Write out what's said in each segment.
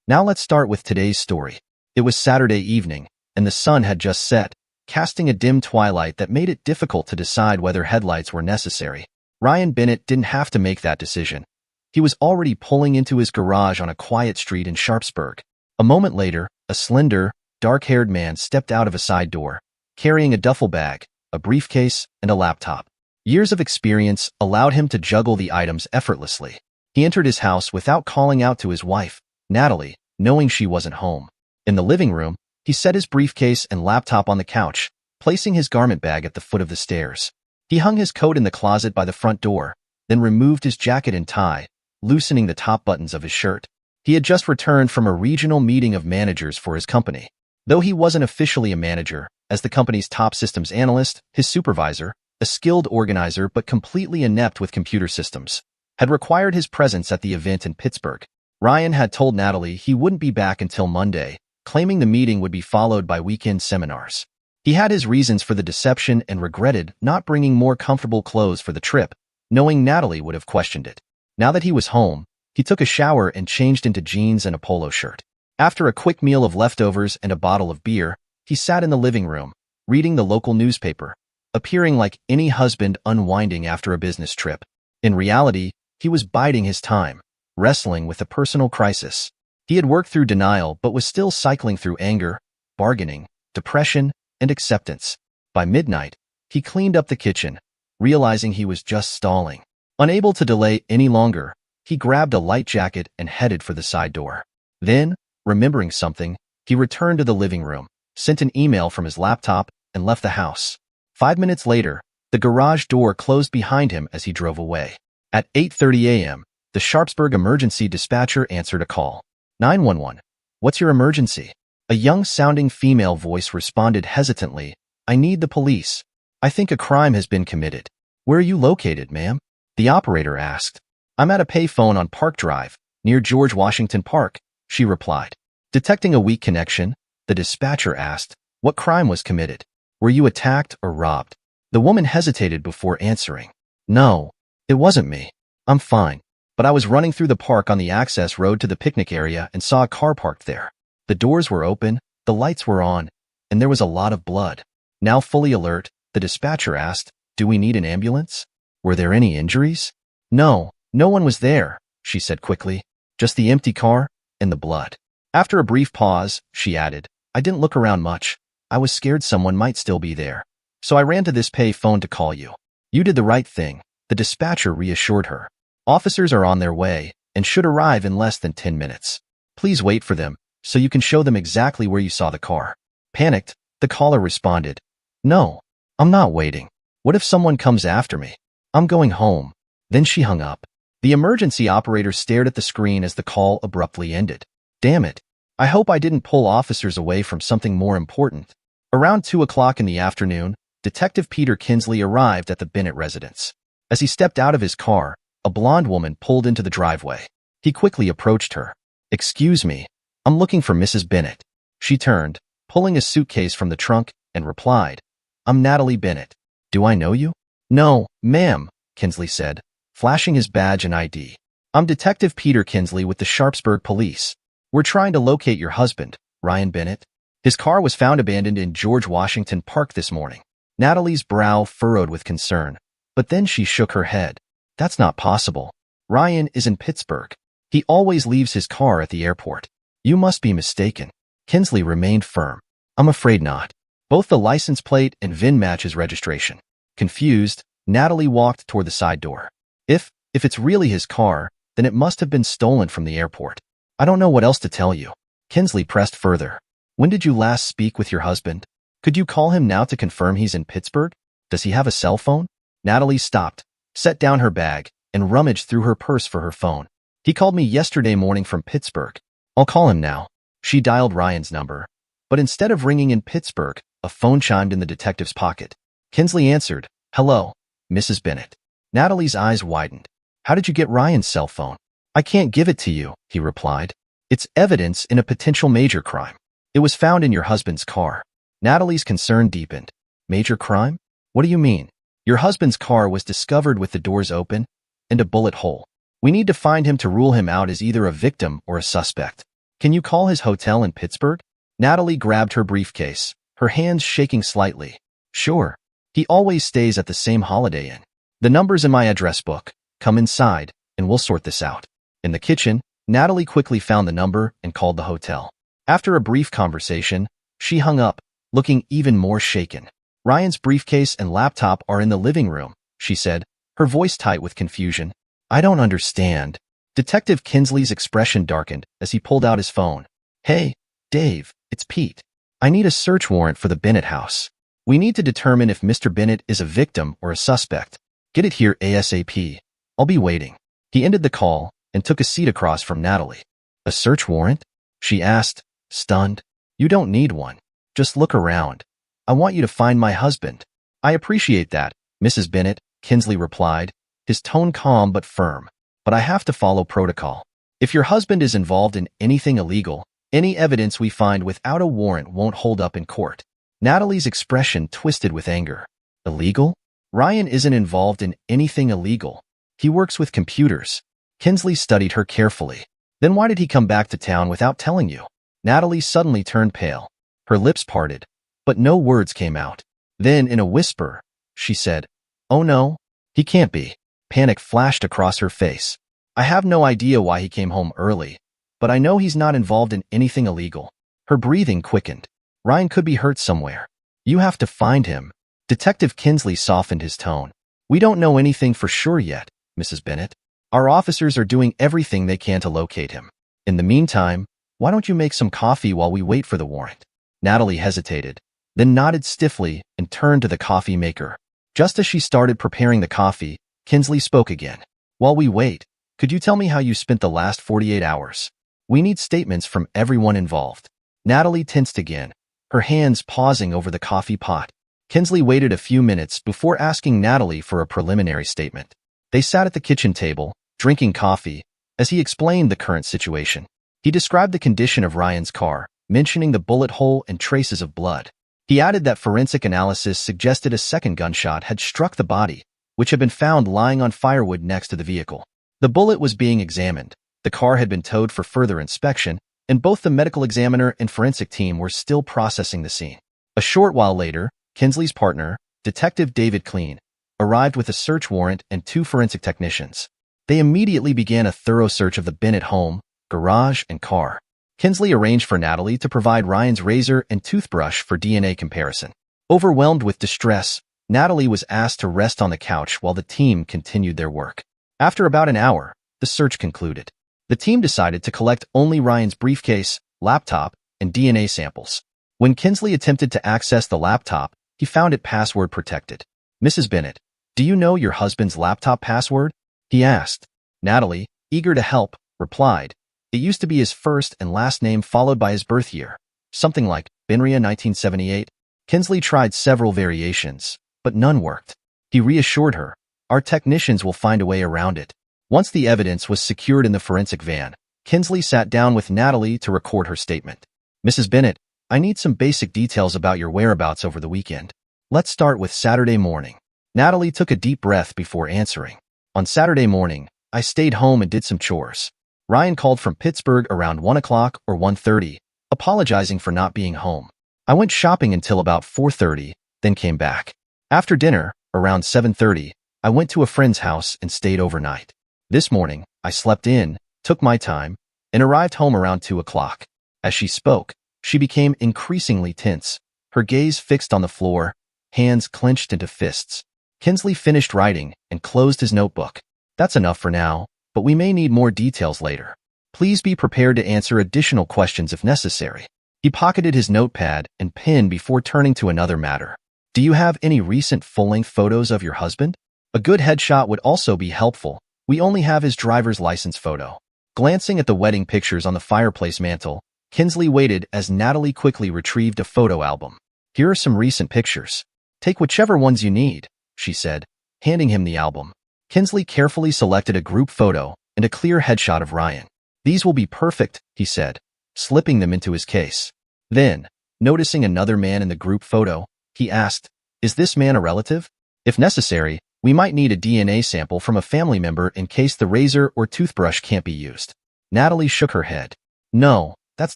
Now let's start with today's story. It was Saturday evening, and the sun had just set, casting a dim twilight that made it difficult to decide whether headlights were necessary. Ryan Bennett didn't have to make that decision. He was already pulling into his garage on a quiet street in Sharpsburg. A moment later, a slender, dark-haired man stepped out of a side door, carrying a duffel bag, a briefcase, and a laptop. Years of experience allowed him to juggle the items effortlessly. He entered his house without calling out to his wife, Natalie, knowing she wasn't home. In the living room, he set his briefcase and laptop on the couch, placing his garment bag at the foot of the stairs. He hung his coat in the closet by the front door, then removed his jacket and tie, loosening the top buttons of his shirt. He had just returned from a regional meeting of managers for his company. Though he wasn't officially a manager, as the company's top systems analyst, his supervisor, a skilled organizer but completely inept with computer systems, had required his presence at the event in Pittsburgh. Ryan had told Natalie he wouldn't be back until Monday, claiming the meeting would be followed by weekend seminars. He had his reasons for the deception and regretted not bringing more comfortable clothes for the trip, knowing Natalie would have questioned it. Now that he was home, he took a shower and changed into jeans and a polo shirt. After a quick meal of leftovers and a bottle of beer, he sat in the living room, reading the local newspaper, appearing like any husband unwinding after a business trip. In reality, he was biding his time, wrestling with a personal crisis. He had worked through denial but was still cycling through anger, bargaining, depression, and acceptance. By midnight, he cleaned up the kitchen, realizing he was just stalling. Unable to delay any longer, he grabbed a light jacket and headed for the side door. Then, remembering something, he returned to the living room, sent an email from his laptop, and left the house. 5 minutes later, the garage door closed behind him as he drove away. At 8:30 a.m., the Sharpsburg emergency dispatcher answered a call. 911. What's your emergency? A young-sounding female voice responded hesitantly. I need the police. I think a crime has been committed. Where are you located, ma'am? The operator asked. I'm at a payphone on Park Drive, near George Washington Park, she replied. Detecting a weak connection, the dispatcher asked, what crime was committed? Were you attacked or robbed? The woman hesitated before answering. No, it wasn't me. I'm fine. But I was running through the park on the access road to the picnic area and saw a car parked there. The doors were open, the lights were on, and there was a lot of blood. Now fully alert, the dispatcher asked, do we need an ambulance? Were there any injuries? No, no one was there, she said quickly. Just the empty car and the blood. After a brief pause, she added, I didn't look around much. I was scared someone might still be there. So I ran to this pay phone to call you. You did the right thing, the dispatcher reassured her. Officers are on their way and should arrive in less than 10 minutes. Please wait for them so you can show them exactly where you saw the car. Panicked, the caller responded, No, I'm not waiting. What if someone comes after me? I'm going home. Then she hung up. The emergency operator stared at the screen as the call abruptly ended. Damn it. I hope I didn't pull officers away from something more important. Around 2 o'clock in the afternoon, Detective Peter Kinsley arrived at the Bennett residence. As he stepped out of his car, a blonde woman pulled into the driveway. He quickly approached her. Excuse me, I'm looking for Mrs. Bennett. She turned, pulling a suitcase from the trunk, and replied, I'm Natalie Bennett. Do I know you? No, ma'am, Kinsley said, flashing his badge and ID. I'm Detective Peter Kinsley with the Sharpsburg Police. We're trying to locate your husband, Ryan Bennett. His car was found abandoned in George Washington Park this morning. Natalie's brow furrowed with concern, but then she shook her head. That's not possible. Ryan is in Pittsburgh. He always leaves his car at the airport. You must be mistaken. Kinsley remained firm. I'm afraid not. Both the license plate and VIN match his registration. Confused, Natalie walked toward the side door. If it's really his car, then it must have been stolen from the airport. I don't know what else to tell you. Kinsley pressed further. When did you last speak with your husband? Could you call him now to confirm he's in Pittsburgh? Does he have a cell phone? Natalie stopped, set down her bag, and rummaged through her purse for her phone. He called me yesterday morning from Pittsburgh. I'll call him now. She dialed Ryan's number. But instead of ringing in Pittsburgh, a phone chimed in the detective's pocket. Kinsley answered, Hello, Mrs. Bennett. Natalie's eyes widened. How did you get Ryan's cell phone? I can't give it to you, he replied. It's evidence in a potential major crime. It was found in your husband's car. Natalie's concern deepened. Major crime? What do you mean? Your husband's car was discovered with the doors open and a bullet hole. We need to find him to rule him out as either a victim or a suspect. Can you call his hotel in Pittsburgh? Natalie grabbed her briefcase, her hands shaking slightly. Sure. He always stays at the same Holiday Inn. The number's in my address book. Come inside, and we'll sort this out. In the kitchen, Natalie quickly found the number and called the hotel. After a brief conversation, she hung up, looking even more shaken. Ryan's briefcase and laptop are in the living room, she said, her voice tight with confusion. I don't understand. Detective Kinsley's expression darkened as he pulled out his phone. Hey, Dave, it's Pete. I need a search warrant for the Bennett house. We need to determine if Mr. Bennett is a victim or a suspect. Get it here ASAP. I'll be waiting. He ended the call and took a seat across from Natalie. A search warrant? She asked, stunned. You don't need one. Just look around. I want you to find my husband. I appreciate that, Mrs. Bennett, Kinsley replied, his tone calm but firm. But I have to follow protocol. If your husband is involved in anything illegal, any evidence we find without a warrant won't hold up in court. Natalie's expression twisted with anger. Illegal? Ryan isn't involved in anything illegal. He works with computers. Kinsley studied her carefully. Then why did he come back to town without telling you? Natalie suddenly turned pale. Her lips parted, but no words came out. Then, in a whisper, she said, Oh no, he can't be. Panic flashed across her face. I have no idea why he came home early, but I know he's not involved in anything illegal. Her breathing quickened. Ryan could be hurt somewhere. You have to find him. Detective Kinsley softened his tone. We don't know anything for sure yet, Mrs. Bennett. Our officers are doing everything they can to locate him. In the meantime, why don't you make some coffee while we wait for the warrant? Natalie hesitated, then nodded stiffly and turned to the coffee maker. Just as she started preparing the coffee, Kinsley spoke again. While we wait, could you tell me how you spent the last 48 hours? We need statements from everyone involved. Natalie tensed again, her hands pausing over the coffee pot. Kinsley waited a few minutes before asking Natalie for a preliminary statement. They sat at the kitchen table, drinking coffee, as he explained the current situation. He described the condition of Ryan's car, mentioning the bullet hole and traces of blood. He added that forensic analysis suggested a second gunshot had struck the body, which had been found lying on firewood next to the vehicle. The bullet was being examined. The car had been towed for further inspection, and both the medical examiner and forensic team were still processing the scene. A short while later, Kinsley's partner, Detective David Clean, arrived with a search warrant and 2 forensic technicians. They immediately began a thorough search of the Bennett home, garage, and car. Kinsley arranged for Natalie to provide Ryan's razor and toothbrush for DNA comparison. Overwhelmed with distress, Natalie was asked to rest on the couch while the team continued their work. After about an hour, the search concluded. The team decided to collect only Ryan's briefcase, laptop, and DNA samples. When Kinsley attempted to access the laptop, he found it password protected. Mrs. Bennett, do you know your husband's laptop password? He asked. Natalie, eager to help, replied. It used to be his first and last name followed by his birth year. Something like Benria 1978. Kinsley tried several variations, but none worked. He reassured her, our technicians will find a way around it. Once the evidence was secured in the forensic van, Kinsley sat down with Natalie to record her statement. Mrs. Bennett, I need some basic details about your whereabouts over the weekend. Let's start with Saturday morning. Natalie took a deep breath before answering. On Saturday morning, I stayed home and did some chores. Ryan called from Pittsburgh around 1 o'clock or 1:30, apologizing for not being home. I went shopping until about 4:30, then came back. After dinner, around 7:30, I went to a friend's house and stayed overnight. This morning, I slept in, took my time, and arrived home around 2 o'clock. As she spoke, she became increasingly tense, her gaze fixed on the floor, hands clenched into fists. Kinsley finished writing and closed his notebook. That's enough for now, but we may need more details later. Please be prepared to answer additional questions if necessary. He pocketed his notepad and pen before turning to another matter. Do you have any recent full-length photos of your husband? A good headshot would also be helpful. We only have his driver's license photo. Glancing at the wedding pictures on the fireplace mantel, Kinsley waited as Natalie quickly retrieved a photo album. Here are some recent pictures. Take whichever ones you need, she said, handing him the album. Kinsley carefully selected a group photo and a clear headshot of Ryan. These will be perfect, he said, slipping them into his case. Then, noticing another man in the group photo, he asked, Is this man a relative? If necessary, we might need a DNA sample from a family member in case the razor or toothbrush can't be used. Natalie shook her head. No, That's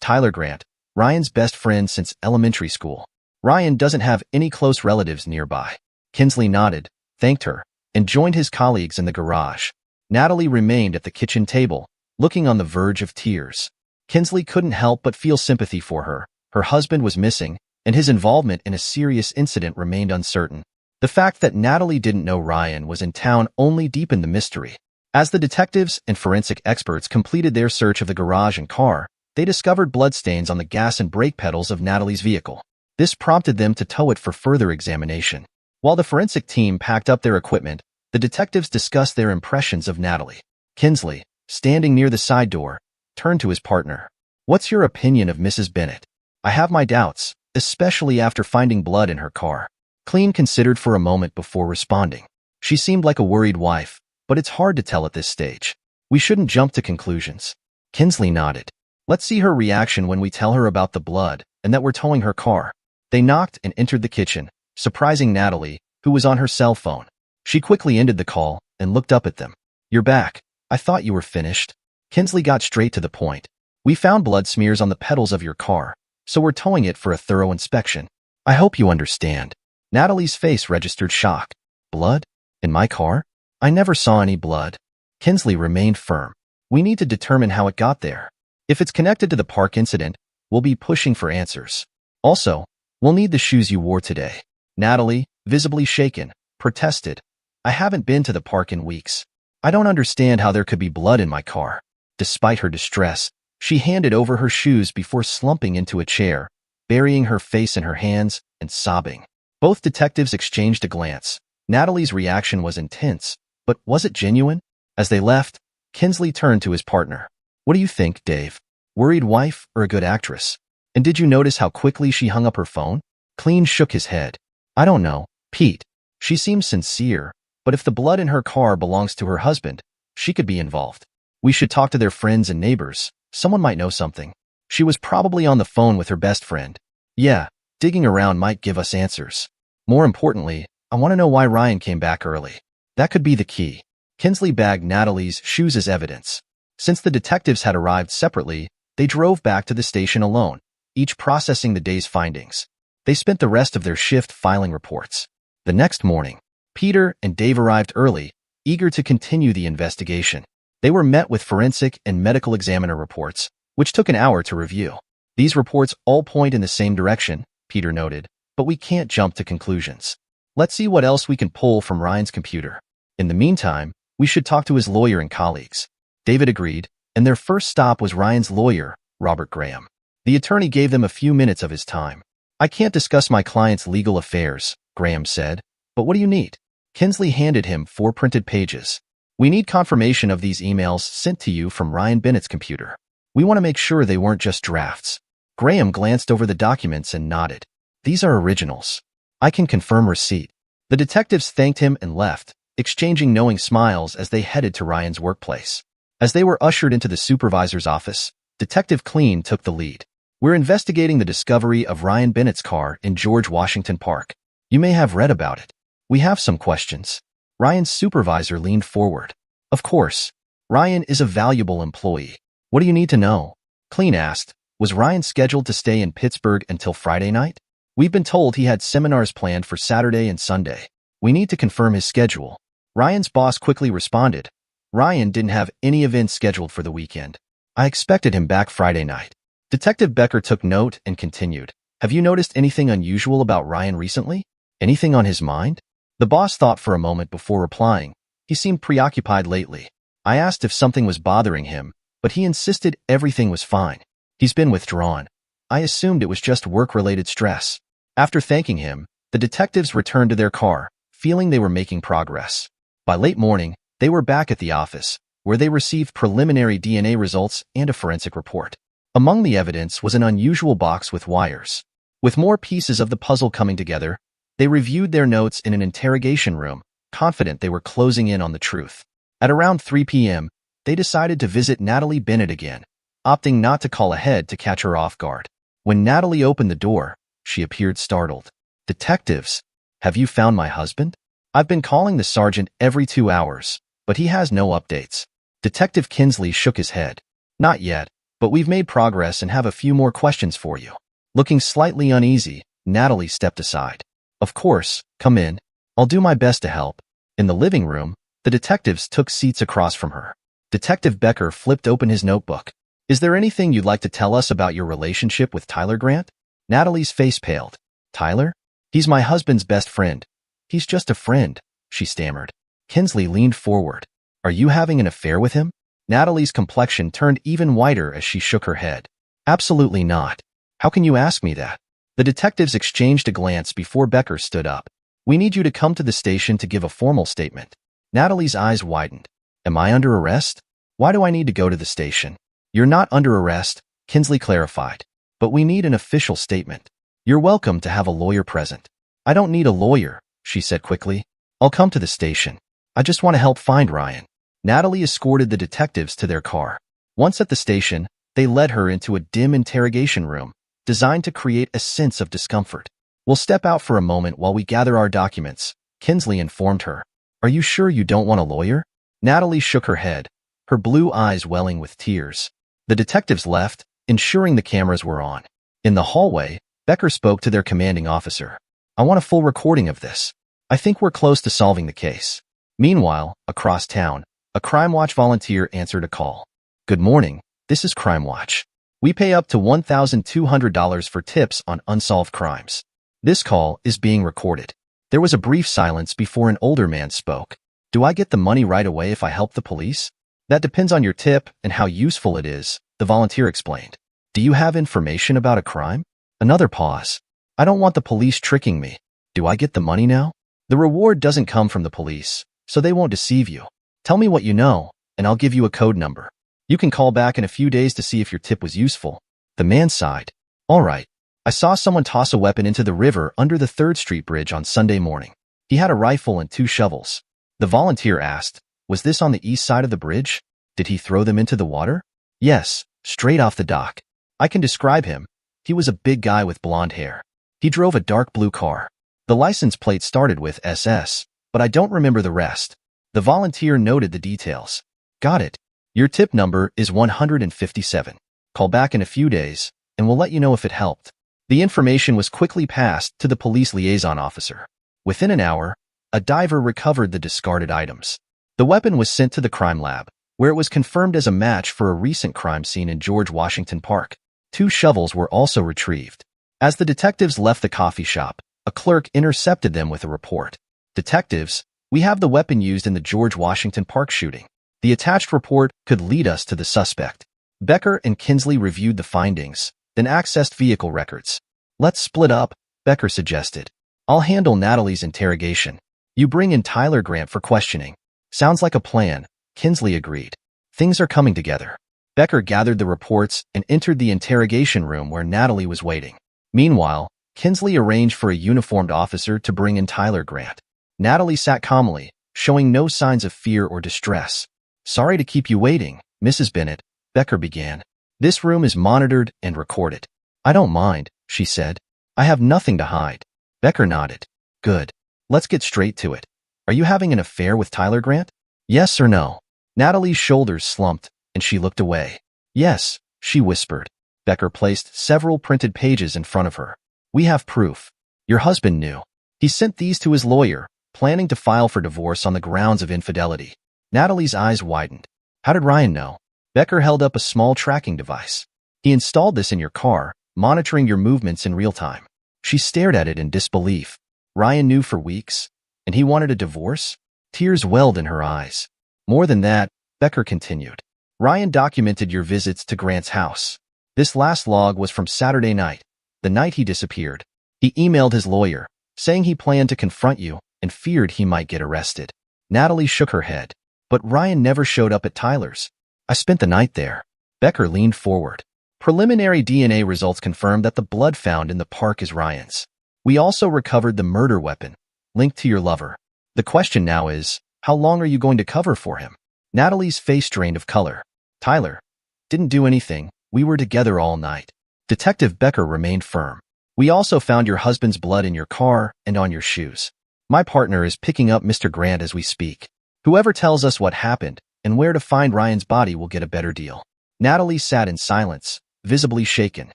Tyler Grant, Ryan's best friend since elementary school. Ryan doesn't have any close relatives nearby. Kinsley nodded, thanked her, and joined his colleagues in the garage. Natalie remained at the kitchen table, looking on the verge of tears. Kinsley couldn't help but feel sympathy for her. Her husband was missing, and his involvement in a serious incident remained uncertain. The fact that Natalie didn't know Ryan was in town only deepened the mystery. As the detectives and forensic experts completed their search of the garage and car, they discovered bloodstains on the gas and brake pedals of Natalie's vehicle. This prompted them to tow it for further examination. While the forensic team packed up their equipment, the detectives discussed their impressions of Natalie. Kinsley, standing near the side door, turned to his partner. "What's your opinion of Mrs. Bennett? I have my doubts, especially after finding blood in her car." Clean considered for a moment before responding. She seemed like a worried wife, but it's hard to tell at this stage. We shouldn't jump to conclusions. Kinsley nodded. "Let's see her reaction when we tell her about the blood and that we're towing her car." They knocked and entered the kitchen, surprising Natalie, who was on her cell phone. She quickly ended the call and looked up at them. "You're back. I thought you were finished." Kinsley got straight to the point. "We found blood smears on the pedals of your car, so we're towing it for a thorough inspection. I hope you understand." Natalie's face registered shock. "Blood? In my car? I never saw any blood." Kinsley remained firm. "We need to determine how it got there. If it's connected to the park incident, we'll be pushing for answers. Also, we'll need the shoes you wore today." Natalie, visibly shaken, protested. "I haven't been to the park in weeks. I don't understand how there could be blood in my car." Despite her distress, she handed over her shoes before slumping into a chair, burying her face in her hands and sobbing. Both detectives exchanged a glance. Natalie's reaction was intense, but was it genuine? As they left, Kinsley turned to his partner. "What do you think, Dave? Worried wife or a good actress? And did you notice how quickly she hung up her phone?" Clean shook his head. "I don't know, Pete. She seems sincere, but if the blood in her car belongs to her husband, she could be involved. We should talk to their friends and neighbors. Someone might know something. She was probably on the phone with her best friend. Yeah, digging around might give us answers. More importantly, I want to know why Ryan came back early. That could be the key." Kinsley bagged Natalie's shoes as evidence. Since the detectives had arrived separately, they drove back to the station alone, each processing the day's findings. They spent the rest of their shift filing reports. The next morning, Peter and Dave arrived early, eager to continue the investigation. They were met with forensic and medical examiner reports, which took an hour to review. "These reports all point in the same direction," Peter noted, "but we can't jump to conclusions. Let's see what else we can pull from Ryan's computer. In the meantime, we should talk to his lawyer and colleagues." David agreed, and their first stop was Ryan's lawyer, Robert Graham. The attorney gave them a few minutes of his time. "I can't discuss my client's legal affairs," Graham said, "but what do you need?" Kinsley handed him 4 printed pages. "We need confirmation of these emails sent to you from Ryan Bennett's computer. We want to make sure they weren't just drafts." Graham glanced over the documents and nodded. "These are originals. I can confirm receipt." The detectives thanked him and left, exchanging knowing smiles as they headed to Ryan's workplace. As they were ushered into the supervisor's office, Detective Clean took the lead. "We're investigating the discovery of Ryan Bennett's car in George Washington Park. You may have read about it. We have some questions." Ryan's supervisor leaned forward. "Of course. Ryan is a valuable employee. What do you need to know?" Clean asked. "Was Ryan scheduled to stay in Pittsburgh until Friday night? We've been told he had seminars planned for Saturday and Sunday. We need to confirm his schedule." Ryan's boss quickly responded. "Ryan didn't have any events scheduled for the weekend. I expected him back Friday night." Detective Becker took note and continued. "Have you noticed anything unusual about Ryan recently? Anything on his mind?" The boss thought for a moment before replying. "He seemed preoccupied lately. I asked if something was bothering him, but he insisted everything was fine. He's been withdrawn. I assumed it was just work-related stress." After thanking him, the detectives returned to their car, feeling they were making progress. By late morning, they were back at the office, where they received preliminary DNA results and a forensic report. Among the evidence was an unusual box with wires. With more pieces of the puzzle coming together, they reviewed their notes in an interrogation room, confident they were closing in on the truth. At around 3 p.m., they decided to visit Natalie Bennett again, opting not to call ahead to catch her off guard. When Natalie opened the door, she appeared startled. "Detectives, have you found my husband? I've been calling the sergeant every 2 hours, but he has no updates." Detective Kinsley shook his head. "Not yet. but we've made progress and have a few more questions for you. Looking slightly uneasy, Natalie stepped aside. Of course, come in. I'll do my best to help. In the living room, the detectives took seats across from her. Detective Becker flipped open his notebook. Is there anything you'd like to tell us about your relationship with Tyler Grant? Natalie's face paled. Tyler? He's my husband's best friend. He's just a friend, she stammered. Kinsley leaned forward. Are you having an affair with him? Natalie's complexion turned even whiter as she shook her head. Absolutely not. How can you ask me that? The detectives exchanged a glance before Becker stood up. We need you to come to the station to give a formal statement. Natalie's eyes widened. Am I under arrest? Why do I need to go to the station? You're not under arrest, Kinsley clarified. But we need an official statement. You're welcome to have a lawyer present. I don't need a lawyer, she said quickly. I'll come to the station. I just want to help find Ryan. Natalie escorted the detectives to their car. Once at the station, they led her into a dim interrogation room, designed to create a sense of discomfort. We'll step out for a moment while we gather our documents, Kinsley informed her. Are you sure you don't want a lawyer? Natalie shook her head, her blue eyes welling with tears. The detectives left, ensuring the cameras were on. In the hallway, Becker spoke to their commanding officer. I want a full recording of this. I think we're close to solving the case. Meanwhile, across town, a Crime Watch volunteer answered a call. Good morning, this is Crime Watch. We pay up to $1,200 for tips on unsolved crimes. This call is being recorded. There was a brief silence before an older man spoke. Do I get the money right away if I help the police? That depends on your tip and how useful it is, the volunteer explained. Do you have information about a crime? Another pause. I don't want the police tricking me. Do I get the money now? The reward doesn't come from the police, so they won't deceive you. Tell me what you know, and I'll give you a code number. You can call back in a few days to see if your tip was useful. The man sighed. All right. I saw someone toss a weapon into the river under the 3rd Street Bridge on Sunday morning. He had a rifle and 2 shovels. The volunteer asked, was this on the east side of the bridge? Did he throw them into the water? Yes, straight off the dock. I can describe him. He was a big guy with blonde hair. He drove a dark blue car. The license plate started with SS, but I don't remember the rest. The volunteer noted the details. Got it. Your tip number is 157. Call back in a few days, and we'll let you know if it helped. The information was quickly passed to the police liaison officer. Within an hour, a diver recovered the discarded items. The weapon was sent to the crime lab, where it was confirmed as a match for a recent crime scene in George Washington Park. 2 shovels were also retrieved. As the detectives left the coffee shop, a clerk intercepted them with a report. Detectives, we have the weapon used in the George Washington Park shooting. The attached report could lead us to the suspect. Becker and Kinsley reviewed the findings, then accessed vehicle records. Let's split up, Becker suggested. I'll handle Natalie's interrogation. You bring in Tyler Grant for questioning. Sounds like a plan, Kinsley agreed. Things are coming together. Becker gathered the reports and entered the interrogation room where Natalie was waiting. Meanwhile, Kinsley arranged for a uniformed officer to bring in Tyler Grant. Natalie sat calmly, showing no signs of fear or distress. Sorry to keep you waiting, Mrs. Bennett, Becker began. This room is monitored and recorded. I don't mind, she said. I have nothing to hide. Becker nodded. Good. Let's get straight to it. Are you having an affair with Tyler Grant? Yes or no? Natalie's shoulders slumped, and she looked away. Yes, she whispered. Becker placed several printed pages in front of her. We have proof. Your husband knew. He sent these to his lawyer, planning to file for divorce on the grounds of infidelity. Natalie's eyes widened. How did Ryan know? Becker held up a small tracking device. He installed this in your car, monitoring your movements in real time. She stared at it in disbelief. Ryan knew for weeks, and he wanted a divorce? Tears welled in her eyes. More than that, Becker continued. Ryan documented your visits to Grant's house. This last log was from Saturday night, the night he disappeared. He emailed his lawyer, saying he planned to confront you and feared he might get arrested. Natalie shook her head. But Ryan never showed up at Tyler's. I spent the night there. Becker leaned forward. Preliminary DNA results confirmed that the blood found in the park is Ryan's. We also recovered the murder weapon, linked to your lover. The question now is, how long are you going to cover for him? Natalie's face drained of color. Tyler didn't do anything. We were together all night. Detective Becker remained firm. We also found your husband's blood in your car and on your shoes. My partner is picking up Mr. Grant as we speak. Whoever tells us what happened and where to find Ryan's body will get a better deal. Natalie sat in silence, visibly shaken.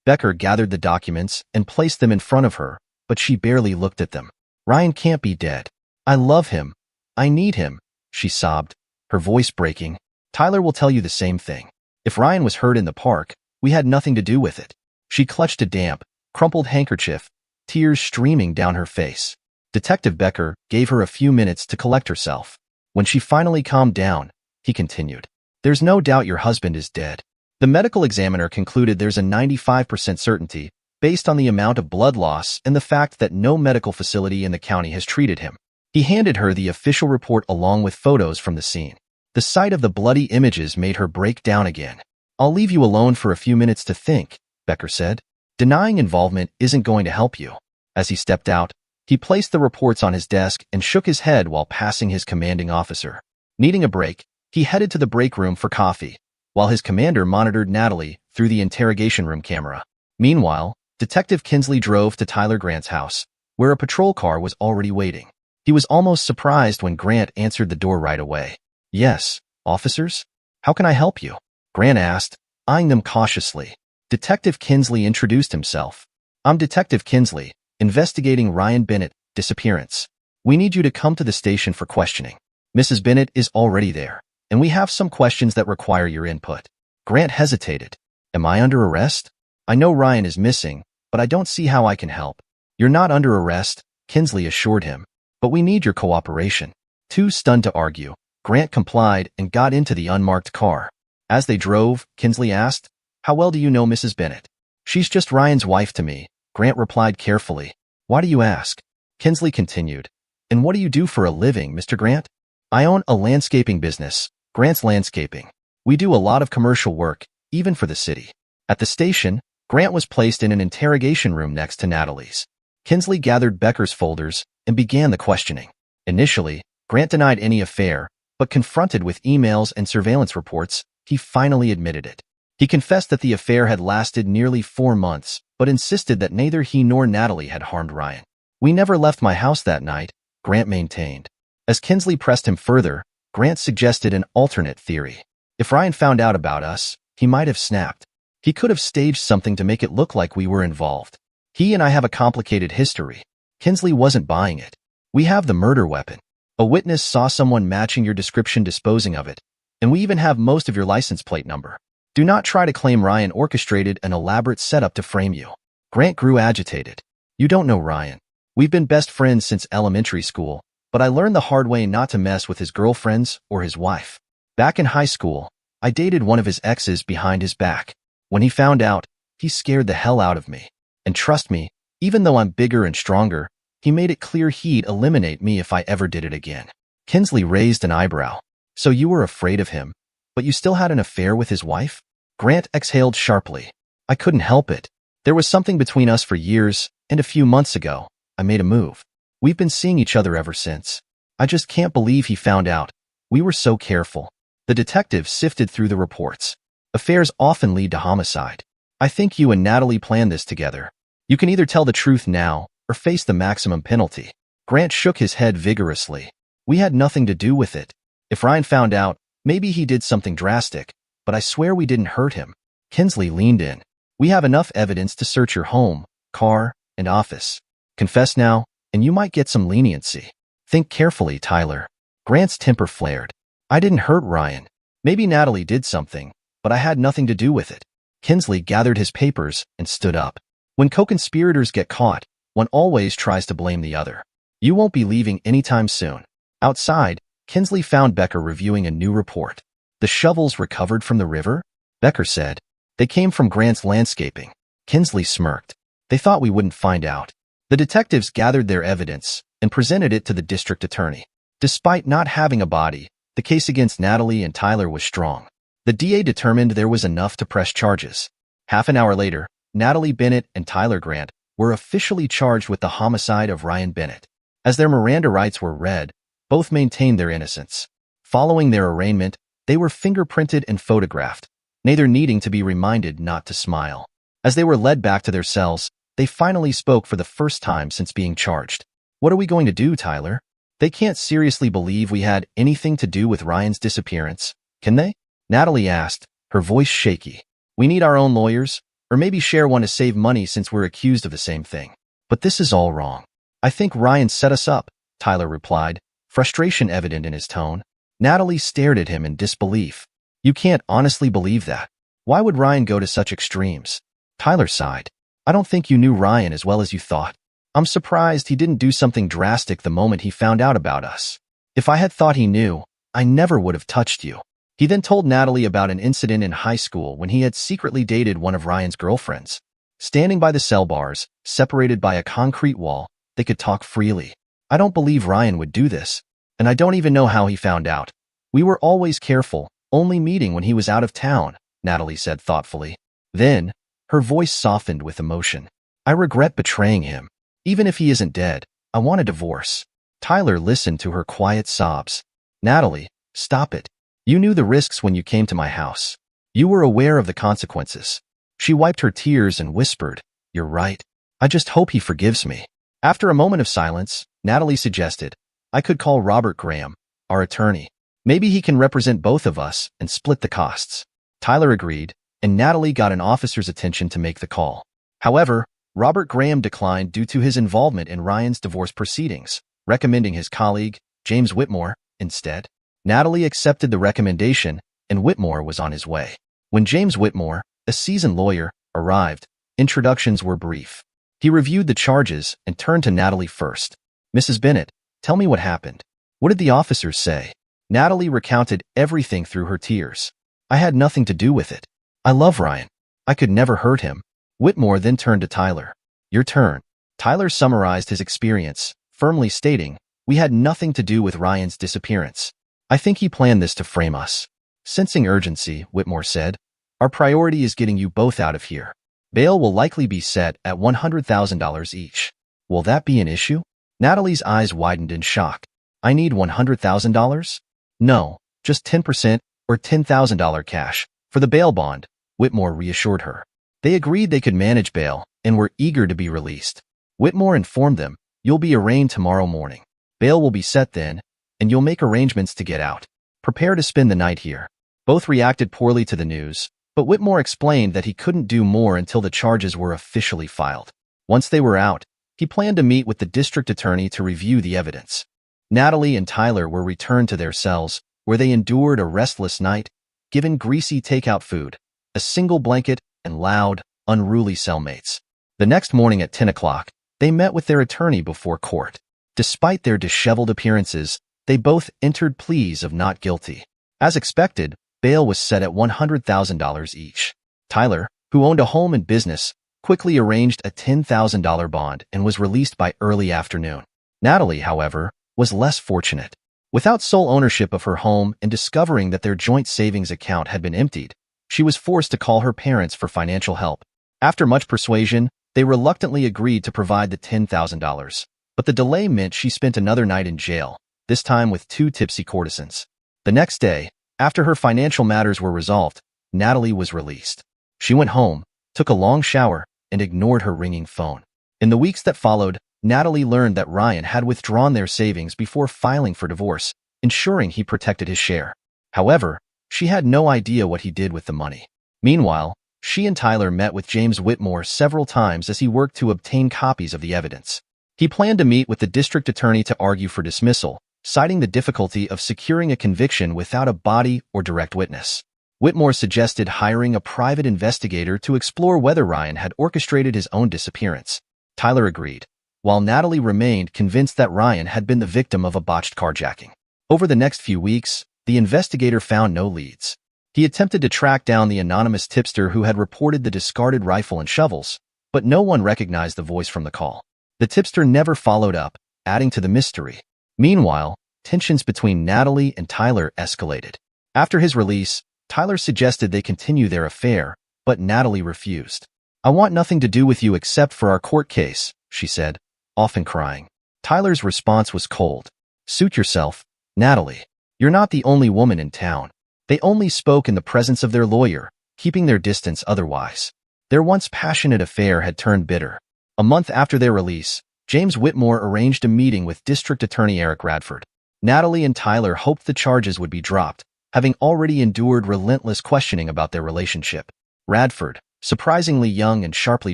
Becker gathered the documents and placed them in front of her, but she barely looked at them. Ryan can't be dead. I love him. I need him, she sobbed, her voice breaking. Tyler will tell you the same thing. If Ryan was hurt in the park, we had nothing to do with it. She clutched a damp, crumpled handkerchief, tears streaming down her face. Detective Becker gave her a few minutes to collect herself. When she finally calmed down, he continued. There's no doubt your husband is dead. The medical examiner concluded there's a 95% certainty based on the amount of blood loss and the fact that no medical facility in the county has treated him. He handed her the official report along with photos from the scene. The sight of the bloody images made her break down again. I'll leave you alone for a few minutes to think, Becker said. Denying involvement isn't going to help you. As he stepped out, he placed the reports on his desk and shook his head while passing his commanding officer. Needing a break, he headed to the break room for coffee, while his commander monitored Natalie through the interrogation room camera. Meanwhile, Detective Kinsley drove to Tyler Grant's house, where a patrol car was already waiting. He was almost surprised when Grant answered the door right away. Yes, officers? How can I help you? Grant asked, eyeing them cautiously. Detective Kinsley introduced himself. I'm Detective Kinsley, investigating Ryan Bennett disappearance. We need you to come to the station for questioning. Mrs. Bennett is already there, and we have some questions that require your input. Grant hesitated. Am I under arrest? I know Ryan is missing, but I don't see how I can help. You're not under arrest, Kinsley assured him, but we need your cooperation. Too stunned to argue, Grant complied and got into the unmarked car. As they drove, Kinsley asked, How well do you know Mrs. Bennett? She's just Ryan's wife to me, Grant replied carefully. Why do you ask? Kinsley continued. And what do you do for a living, Mr. Grant? I own a landscaping business, Grant's Landscaping. We do a lot of commercial work, even for the city. At the station, Grant was placed in an interrogation room next to Natalie's. Kinsley gathered Becker's folders and began the questioning. Initially, Grant denied any affair, but confronted with emails and surveillance reports, he finally admitted it. He confessed that the affair had lasted nearly 4 months, but insisted that neither he nor Natalie had harmed Ryan. We never left my house that night, Grant maintained. As Kinsley pressed him further, Grant suggested an alternate theory. If Ryan found out about us, he might have snapped. He could have staged something to make it look like we were involved. He and I have a complicated history. Kinsley wasn't buying it. We have the murder weapon. A witness saw someone matching your description disposing of it, and we even have most of your license plate number. Do not try to claim Ryan orchestrated an elaborate setup to frame you. Grant grew agitated. You don't know Ryan. We've been best friends since elementary school, but I learned the hard way not to mess with his girlfriends or his wife. Back in high school, I dated one of his exes behind his back. When he found out, he scared the hell out of me. And trust me, even though I'm bigger and stronger, he made it clear he'd eliminate me if I ever did it again. Kinsley raised an eyebrow. So you were afraid of him, but you still had an affair with his wife? Grant exhaled sharply. I couldn't help it. There was something between us for years, and a few months ago, I made a move. We've been seeing each other ever since. I just can't believe he found out. We were so careful. The detective sifted through the reports. Affairs often lead to homicide. I think you and Natalie planned this together. You can either tell the truth now or face the maximum penalty. Grant shook his head vigorously. We had nothing to do with it. If Ryan found out, maybe he did something drastic, but I swear we didn't hurt him. Kinsley leaned in. We have enough evidence to search your home, car, and office. Confess now, and you might get some leniency. Think carefully, Tyler. Grant's temper flared. I didn't hurt Ryan. Maybe Natalie did something, but I had nothing to do with it. Kinsley gathered his papers and stood up. When co-conspirators get caught, one always tries to blame the other. You won't be leaving anytime soon. Outside, Kinsley found Becker reviewing a new report. The shovels recovered from the river? Becker said. They came from Grant's Landscaping. Kinsley smirked. They thought we wouldn't find out. The detectives gathered their evidence and presented it to the district attorney. Despite not having a body, the case against Natalie and Tyler was strong. The DA determined there was enough to press charges. Half an hour later, Natalie Bennett and Tyler Grant were officially charged with the homicide of Ryan Bennett. As their Miranda rights were read, both maintained their innocence. Following their arraignment, they were fingerprinted and photographed, neither needing to be reminded not to smile. As they were led back to their cells, they finally spoke for the first time since being charged. What are we going to do, Tyler? They can't seriously believe we had anything to do with Ryan's disappearance, can they? Natalie asked, her voice shaky. We need our own lawyers, or maybe share one to save money since we're accused of the same thing. But this is all wrong. I think Ryan set us up, Tyler replied, frustration evident in his tone. Natalie stared at him in disbelief. You can't honestly believe that. Why would Ryan go to such extremes? Tyler sighed. I don't think you knew Ryan as well as you thought. I'm surprised he didn't do something drastic the moment he found out about us. If I had thought he knew, I never would have touched you. He then told Natalie about an incident in high school when he had secretly dated one of Ryan's girlfriends. Standing by the cell bars, separated by a concrete wall, they could talk freely. I don't believe Ryan would do this, and I don't even know how he found out. We were always careful, only meeting when he was out of town, Natalie said thoughtfully. Then, her voice softened with emotion. I regret betraying him. Even if he isn't dead, I want a divorce. Tyler listened to her quiet sobs. Natalie, stop it. You knew the risks when you came to my house. You were aware of the consequences. She wiped her tears and whispered, You're right. I just hope he forgives me. After a moment of silence, Natalie suggested, I could call Robert Graham, our attorney. Maybe he can represent both of us and split the costs. Tyler agreed, and Natalie got an officer's attention to make the call. However, Robert Graham declined due to his involvement in Ryan's divorce proceedings, recommending his colleague, James Whitmore, instead. Natalie accepted the recommendation, and Whitmore was on his way. When James Whitmore, a seasoned lawyer, arrived, introductions were brief. He reviewed the charges and turned to Natalie first. Mrs. Bennett, tell me what happened. What did the officers say? Natalie recounted everything through her tears. I had nothing to do with it. I love Ryan. I could never hurt him. Whitmore then turned to Tyler. Your turn. Tyler summarized his experience, firmly stating, We had nothing to do with Ryan's disappearance. I think he planned this to frame us. Sensing urgency, Whitmore said, Our priority is getting you both out of here. Bail will likely be set at $100,000 each. Will that be an issue? Natalie's eyes widened in shock. I need $100,000? No, just 10% or $10,000 cash for the bail bond, Whitmore reassured her. They agreed they could manage bail and were eager to be released. Whitmore informed them, You'll be arraigned tomorrow morning. Bail will be set then, and you'll make arrangements to get out. Prepare to spend the night here. Both reacted poorly to the news, but Whitmore explained that he couldn't do more until the charges were officially filed. Once they were out, he planned to meet with the district attorney to review the evidence. Natalie and Tyler were returned to their cells, where they endured a restless night, given greasy takeout food, a single blanket, and loud, unruly cellmates. The next morning at 10 o'clock, they met with their attorney before court. Despite their disheveled appearances, they both entered pleas of not guilty. As expected, bail was set at $100,000 each. Tyler, who owned a home and business, quickly arranged a $10,000 bond and was released by early afternoon. Natalie, however, was less fortunate. Without sole ownership of her home and discovering that their joint savings account had been emptied, she was forced to call her parents for financial help. After much persuasion, they reluctantly agreed to provide the $10,000, but the delay meant she spent another night in jail, this time with 2 tipsy courtesans. The next day, after her financial matters were resolved, Natalie was released. She went home, took a long shower, and ignored her ringing phone. In the weeks that followed, Natalie learned that Ryan had withdrawn their savings before filing for divorce, ensuring he protected his share. However, she had no idea what he did with the money. Meanwhile, she and Tyler met with James Whitmore several times as he worked to obtain copies of the evidence. He planned to meet with the district attorney to argue for dismissal, citing the difficulty of securing a conviction without a body or direct witness. Whitmore suggested hiring a private investigator to explore whether Ryan had orchestrated his own disappearance. Tyler agreed, while Natalie remained convinced that Ryan had been the victim of a botched carjacking. Over the next few weeks, the investigator found no leads. He attempted to track down the anonymous tipster who had reported the discarded rifle and shovels, but no one recognized the voice from the call. The tipster never followed up, adding to the mystery. Meanwhile, tensions between Natalie and Tyler escalated. After his release, Tyler suggested they continue their affair, but Natalie refused. I want nothing to do with you except for our court case, she said, often crying. Tyler's response was cold. Suit yourself, Natalie. You're not the only woman in town. They only spoke in the presence of their lawyer, keeping their distance otherwise. Their once passionate affair had turned bitter. A month after their release, James Whitmore arranged a meeting with District Attorney Eric Radford. Natalie and Tyler hoped the charges would be dropped. having already endured relentless questioning about their relationship. Radford, surprisingly young and sharply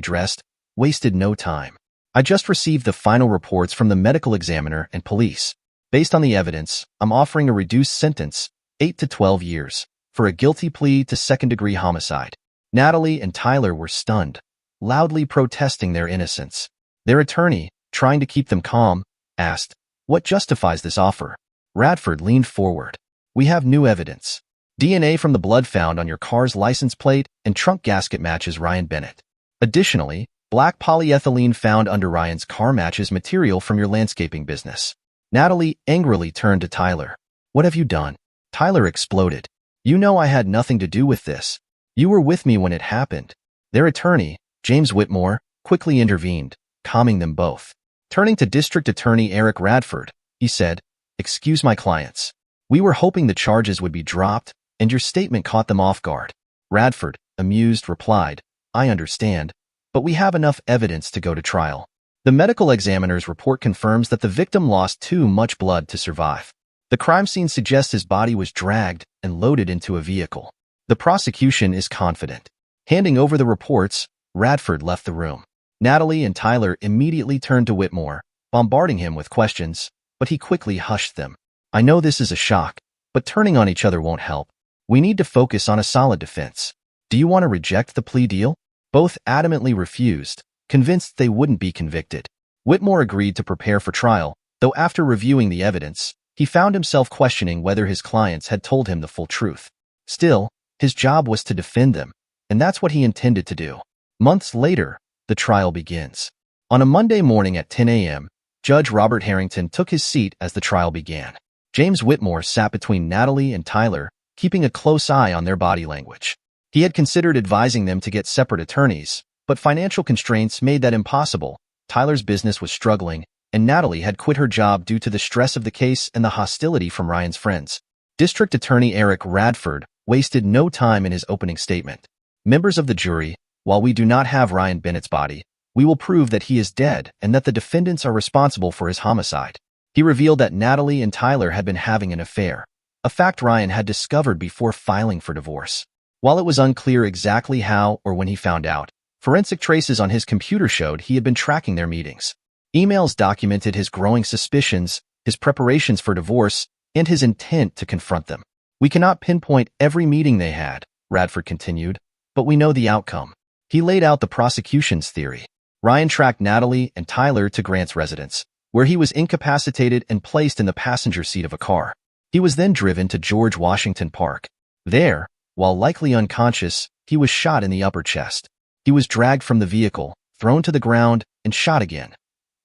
dressed, wasted no time. I just received the final reports from the medical examiner and police. Based on the evidence, I'm offering a reduced sentence, 8 to 12 years, for a guilty plea to second-degree homicide. Natalie and Tyler were stunned, loudly protesting their innocence. Their attorney, trying to keep them calm, asked, "What justifies this offer?" Radford leaned forward. "We have new evidence. DNA from the blood found on your car's license plate and trunk gasket matches Ryan Bennett. Additionally, black polyethylene found under Ryan's car matches material from your landscaping business." Natalie angrily turned to Tyler. "What have you done?" Tyler exploded. "You know I had nothing to do with this. You were with me when it happened." Their attorney, James Whitmore, quickly intervened, calming them both. Turning to District Attorney Eric Radford, he said, "Excuse my clients. We were hoping the charges would be dropped, and your statement caught them off guard." Radford, amused, replied, "I understand, but we have enough evidence to go to trial." The medical examiner's report confirms that the victim lost too much blood to survive. The crime scene suggests his body was dragged and loaded into a vehicle. The prosecution is confident. Handing over the reports, Radford left the room. Natalie and Tyler immediately turned to Whitmore, bombarding him with questions, but he quickly hushed them. "I know this is a shock, but turning on each other won't help. We need to focus on a solid defense. Do you want to reject the plea deal?" Both adamantly refused, convinced they wouldn't be convicted. Whitmore agreed to prepare for trial, though after reviewing the evidence, he found himself questioning whether his clients had told him the full truth. Still, his job was to defend them, and that's what he intended to do. Months later, the trial begins. On a Monday morning at 10 a.m., Judge Robert Harrington took his seat as the trial began. James Whitmore sat between Natalie and Tyler, keeping a close eye on their body language. He had considered advising them to get separate attorneys, but financial constraints made that impossible. Tyler's business was struggling, and Natalie had quit her job due to the stress of the case and the hostility from Ryan's friends. District Attorney Eric Radford wasted no time in his opening statement. "Members of the jury, while we do not have Ryan Bennett's body, we will prove that he is dead and that the defendants are responsible for his homicide." He revealed that Natalie and Tyler had been having an affair, a fact Ryan had discovered before filing for divorce. While it was unclear exactly how or when he found out, forensic traces on his computer showed he had been tracking their meetings. Emails documented his growing suspicions, his preparations for divorce, and his intent to confront them. "We cannot pinpoint every meeting they had," Radford continued, "but we know the outcome." He laid out the prosecution's theory. Ryan tracked Natalie and Tyler to Grant's residence, where he was incapacitated and placed in the passenger seat of a car. He was then driven to George Washington Park. There, while likely unconscious, he was shot in the upper chest. He was dragged from the vehicle, thrown to the ground, and shot again,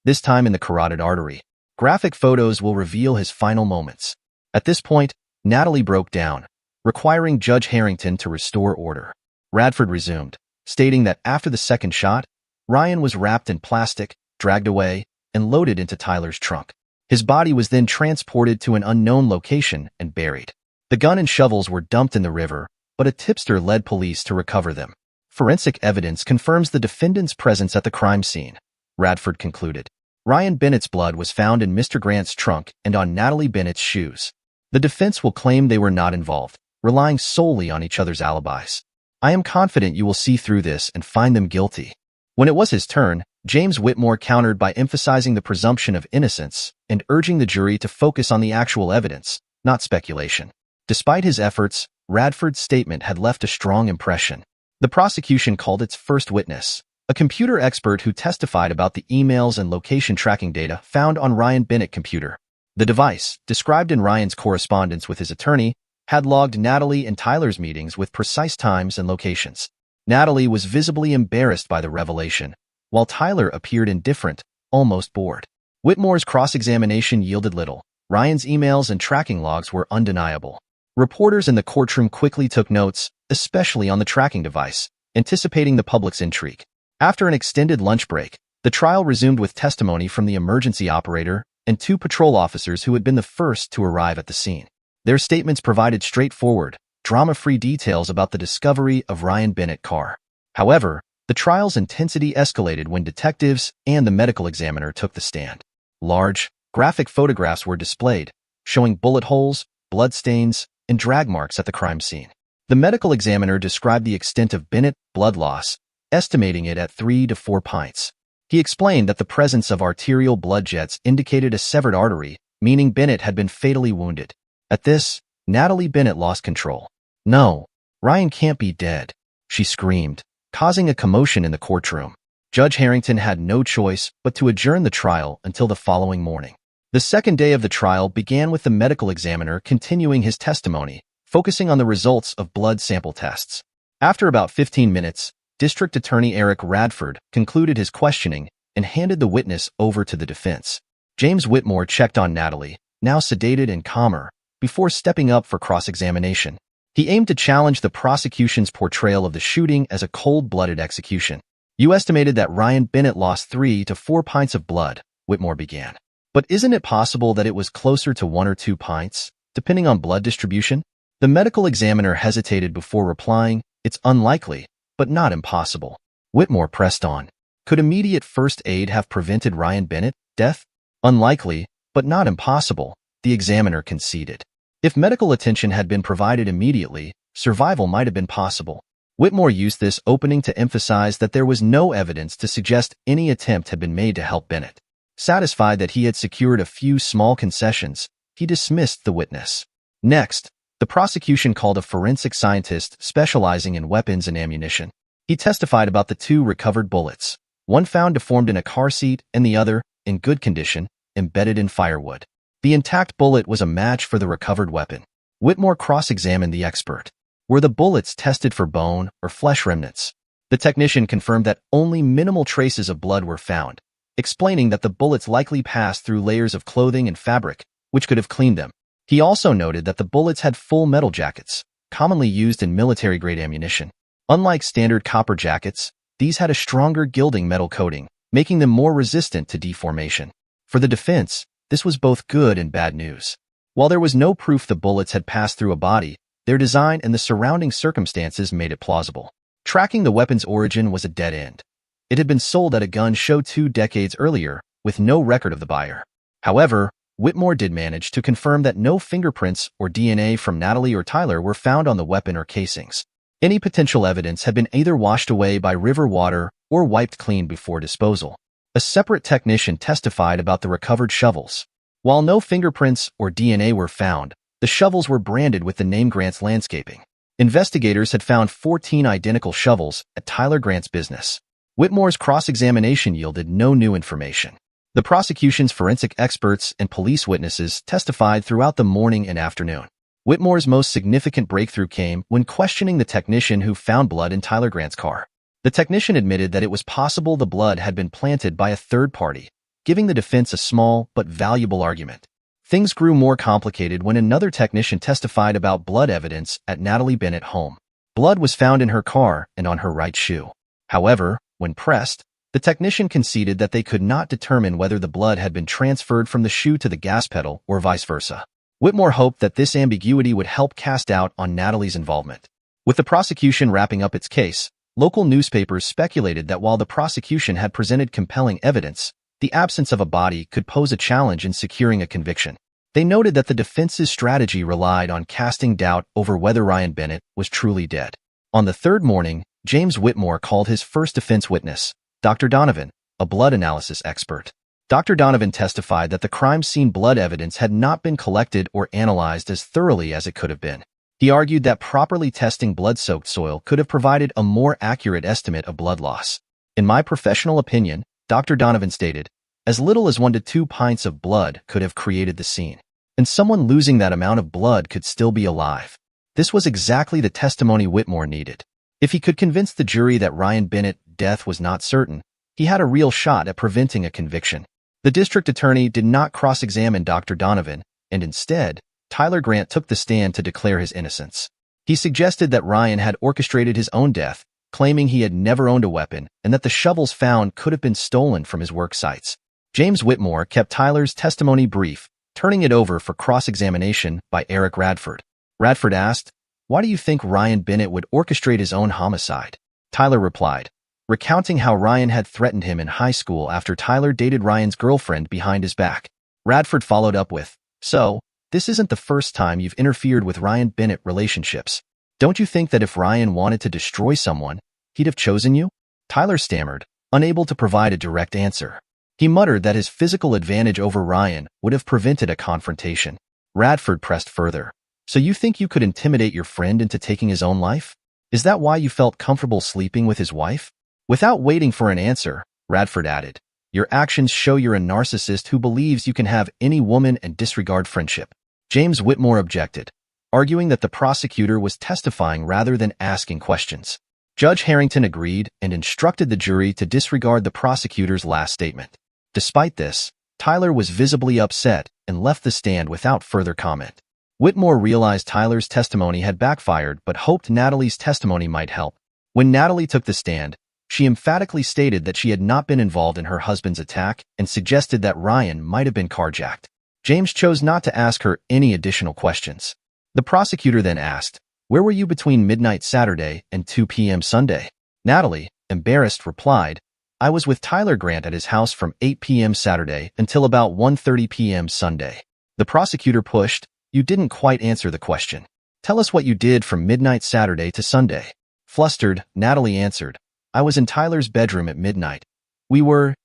this time in the carotid artery. Graphic photos will reveal his final moments. At this point, Natalie broke down, requiring Judge Harrington to restore order. Radford resumed, stating that after the second shot, Ryan was wrapped in plastic, dragged away, and loaded into Tyler's trunk. His body was then transported to an unknown location and buried. The gun and shovels were dumped in the river, but a tipster led police to recover them. Forensic evidence confirms the defendant's presence at the crime scene, Radford concluded. Ryan Bennett's blood was found in Mr. Grant's trunk and on Natalie Bennett's shoes. The defense will claim they were not involved, relying solely on each other's alibis. "I am confident you will see through this and find them guilty." When it was his turn, James Whitmore countered by emphasizing the presumption of innocence and urging the jury to focus on the actual evidence, not speculation. Despite his efforts, Radford's statement had left a strong impression. The prosecution called its first witness, a computer expert who testified about the emails and location tracking data found on Ryan Bennett's computer. The device, described in Ryan's correspondence with his attorney, had logged Natalie and Tyler's meetings with precise times and locations. Natalie was visibly embarrassed by the revelation, while Tyler appeared indifferent, almost bored. Whitmore's cross-examination yielded little. Ryan's emails and tracking logs were undeniable. Reporters in the courtroom quickly took notes, especially on the tracking device, anticipating the public's intrigue. After an extended lunch break, the trial resumed with testimony from the emergency operator and two patrol officers who had been the first to arrive at the scene. Their statements provided straightforward, drama-free details about the discovery of Ryan Bennett's car. However, the trial's intensity escalated when detectives and the medical examiner took the stand. Large, graphic photographs were displayed, showing bullet holes, blood stains, and drag marks at the crime scene. The medical examiner described the extent of Bennett's blood loss, estimating it at 3 to 4 pints. He explained that the presence of arterial blood jets indicated a severed artery, meaning Bennett had been fatally wounded. At this, Natalie Bennett lost control. "No, Ryan can't be dead," she screamed, causing a commotion in the courtroom. Judge Harrington had no choice but to adjourn the trial until the following morning. The second day of the trial began with the medical examiner continuing his testimony, focusing on the results of blood sample tests. After about 15 minutes, District Attorney Eric Radford concluded his questioning and handed the witness over to the defense. James Whitmore checked on Natalie, now sedated and calmer, before stepping up for cross-examination. He aimed to challenge the prosecution's portrayal of the shooting as a cold-blooded execution. "You estimated that Ryan Bennett lost 3 to 4 pints of blood," Whitmore began. "But isn't it possible that it was closer to 1 or 2 pints, depending on blood distribution?" The medical examiner hesitated before replying, "It's unlikely, but not impossible." Whitmore pressed on. "Could immediate first aid have prevented Ryan Bennett's death?" "Unlikely, but not impossible," the examiner conceded. "If medical attention had been provided immediately, survival might have been possible." Whitmore used this opening to emphasize that there was no evidence to suggest any attempt had been made to help Bennett. Satisfied that he had secured a few small concessions, he dismissed the witness. Next, the prosecution called a forensic scientist specializing in weapons and ammunition. He testified about the 2 recovered bullets, one found deformed in a car seat and the other, in good condition, embedded in firewood. The intact bullet was a match for the recovered weapon. Whitmore cross-examined the expert. Were the bullets tested for bone or flesh remnants? The technician confirmed that only minimal traces of blood were found, explaining that the bullets likely passed through layers of clothing and fabric, which could have cleaned them. He also noted that the bullets had full metal jackets, commonly used in military-grade ammunition. Unlike standard copper jackets, these had a stronger gilding metal coating, making them more resistant to deformation. For the defense, this was both good and bad news. While there was no proof the bullets had passed through a body, their design and the surrounding circumstances made it plausible. Tracking the weapon's origin was a dead end. It had been sold at a gun show 2 decades earlier, with no record of the buyer. However, Whitmore did manage to confirm that no fingerprints or DNA from Natalie or Tyler were found on the weapon or casings. Any potential evidence had been either washed away by river water or wiped clean before disposal. A separate technician testified about the recovered shovels. While no fingerprints or DNA were found, the shovels were branded with the name Grant's Landscaping. Investigators had found 14 identical shovels at Tyler Grant's business. Whitmore's cross-examination yielded no new information. The prosecution's forensic experts and police witnesses testified throughout the morning and afternoon. Whitmore's most significant breakthrough came when questioning the technician who found blood in Tyler Grant's car. The technician admitted that it was possible the blood had been planted by a third party, giving the defense a small but valuable argument. Things grew more complicated when another technician testified about blood evidence at Natalie Bennett's home. Blood was found in her car and on her right shoe. However, when pressed, the technician conceded that they could not determine whether the blood had been transferred from the shoe to the gas pedal or vice versa. Whitmore hoped that this ambiguity would help cast doubt on Natalie's involvement. With the prosecution wrapping up its case, local newspapers speculated that while the prosecution had presented compelling evidence, the absence of a body could pose a challenge in securing a conviction. They noted that the defense's strategy relied on casting doubt over whether Ryan Bennett was truly dead. On the third morning, James Whitmore called his first defense witness, Dr. Donovan, a blood analysis expert. Dr. Donovan testified that the crime scene blood evidence had not been collected or analyzed as thoroughly as it could have been. He argued that properly testing blood-soaked soil could have provided a more accurate estimate of blood loss. "In my professional opinion," Dr. Donovan stated, "as little as 1 to 2 pints of blood could have created the scene. And someone losing that amount of blood could still be alive." This was exactly the testimony Whitmore needed. If he could convince the jury that Ryan Bennett's death was not certain, he had a real shot at preventing a conviction. The district attorney did not cross-examine Dr. Donovan, and instead, Tyler Grant took the stand to declare his innocence. He suggested that Ryan had orchestrated his own death, claiming he had never owned a weapon and that the shovels found could have been stolen from his work sites. James Whitmore kept Tyler's testimony brief, turning it over for cross-examination by Eric Radford. Radford asked, "Why do you think Ryan Bennett would orchestrate his own homicide?" Tyler replied, recounting how Ryan had threatened him in high school after Tyler dated Ryan's girlfriend behind his back. Radford followed up with, "So, this isn't the first time you've interfered with Ryan Bennett relationships. Don't you think that if Ryan wanted to destroy someone, he'd have chosen you? Tyler stammered, unable to provide a direct answer. He muttered that his physical advantage over Ryan would have prevented a confrontation. Radford pressed further. So you think you could intimidate your friend into taking his own life? Is that why you felt comfortable sleeping with his wife? Without waiting for an answer, Radford added, your actions show you're a narcissist who believes you can have any woman and disregard friendship. James Whitmore objected, arguing that the prosecutor was testifying rather than asking questions. Judge Harrington agreed and instructed the jury to disregard the prosecutor's last statement. Despite this, Tyler was visibly upset and left the stand without further comment. Whitmore realized Tyler's testimony had backfired but hoped Natalie's testimony might help. When Natalie took the stand, she emphatically stated that she had not been involved in her husband's attack and suggested that Ryan might have been carjacked. James chose not to ask her any additional questions. The prosecutor then asked, "Where were you between midnight Saturday and 2 p.m. Sunday?" Natalie, embarrassed, replied, "I was with Tyler Grant at his house from 8 p.m. Saturday until about 1:30 p.m. Sunday." The prosecutor pushed, "You didn't quite answer the question. Tell us what you did from midnight Saturday to Sunday." Flustered, Natalie answered, "I was in Tyler's bedroom at midnight. We were,